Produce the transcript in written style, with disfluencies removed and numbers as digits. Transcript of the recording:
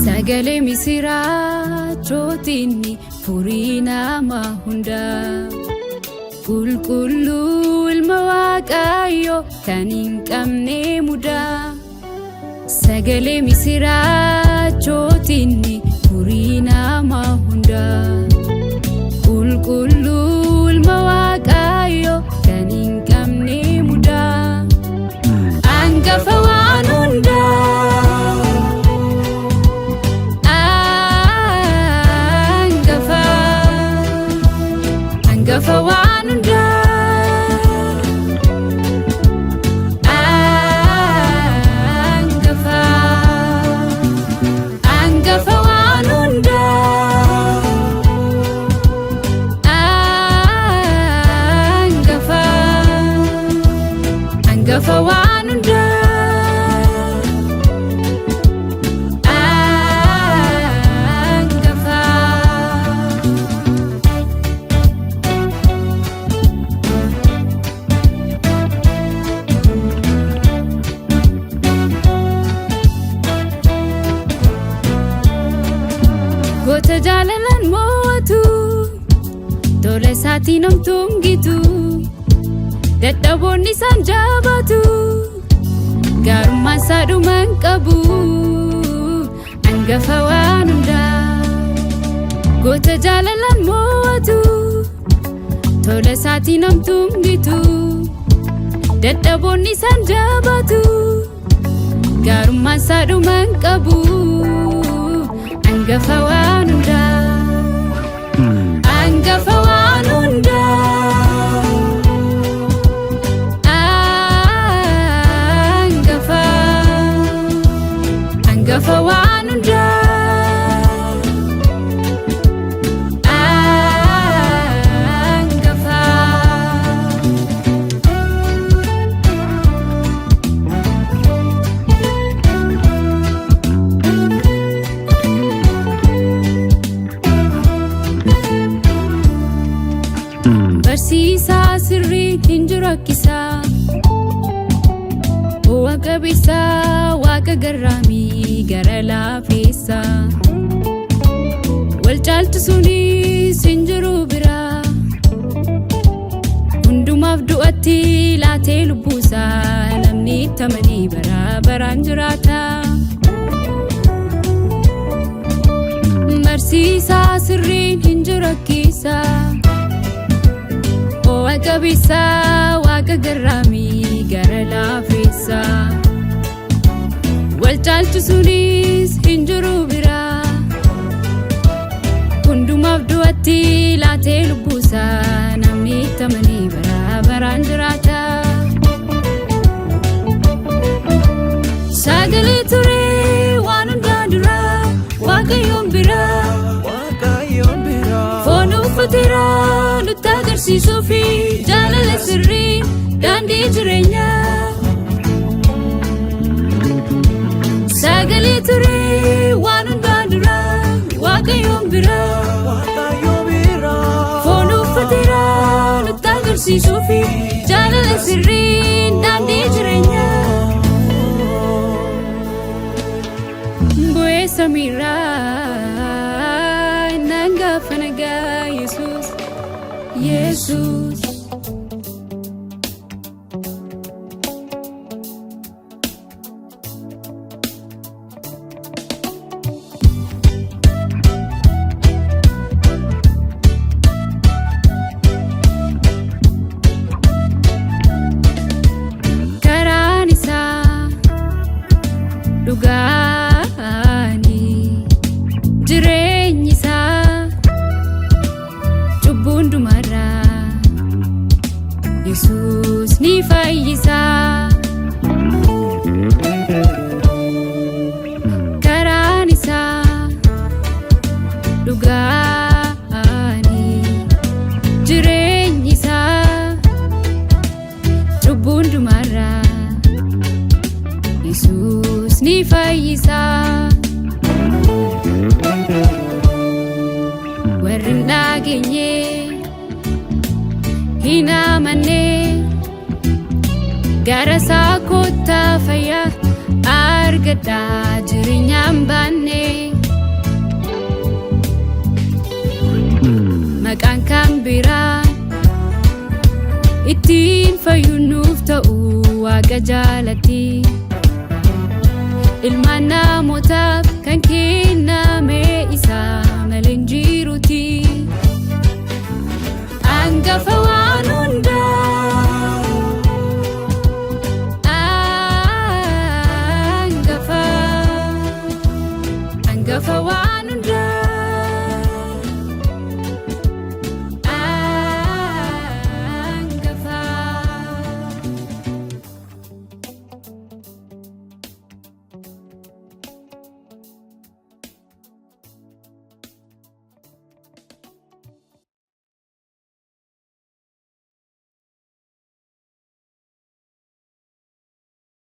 Sagalee misiraachooti furii nama hunda qulqulluu ilma Waaqayyoo kan hin qabne mudaa. Sagalee misiraachooti furii nama hunda qulqulluu ilma Waaqayyoo kan hin qabne mudaa. Hangafa waan hundaa Hangafa waan hundaa Hangafa waan hundaa Hangafa waan hundaa Goota jaalalaan mo'atu tola isaatiin homtungitu dadhaboonni isaan jabaatu gaarummaan isaa dhuma hin qabu. Hangafa waan hundaa goota jaalalaan mo'atu tola isaatiin homtungitu dadhaboonni isaan jabaatu gaarummaan isaa dhuma hin qabu. Hangafa waan hundaa Hangafa waan hundaa Hangafa waan hundaa Barsiisaa sirrii hin jiru akkisaa Waaqa beesaa Waaqa garraamii gara laafeessaa wal caalchisuunis hin jiru biraa hundumaaf du'atti laatee lubbuusaa namni itti amanee bara baraan jiraata. Barsiisaa sirrii hin jiru akkisaa Waaqa beesaa Waaqa garraamii gara laafeessaa wal caalchisuunis hin jiru biraa hundumaaf du'atti laatee lubbuusaa namni itti amanee bara baraan jiraata. Sagalee ture waan hundaa duraa Waaqayyoon biraa foon uffateera nutti agarsiisuu fi jaalala sirrii daandii jireenyaa. Sagalee ture waan hundaa duraa Waaqayyoon biraa foon uffateera nutti agarsiisuu fi jaalala sirrii daandii jireenyaa. Bu'ee samiirraa nangafa nagaa Yesuus Yesuus. Karaan isaa dhugaa fayyisa warri nageenye hinamane gara saakota fayya argada jireenyaan baanne maqaan kan biraa ittiin fayyunuuf ta'uu waaqa jaalati ilmaan namootaaf kan kenname isa malee hin jiruuti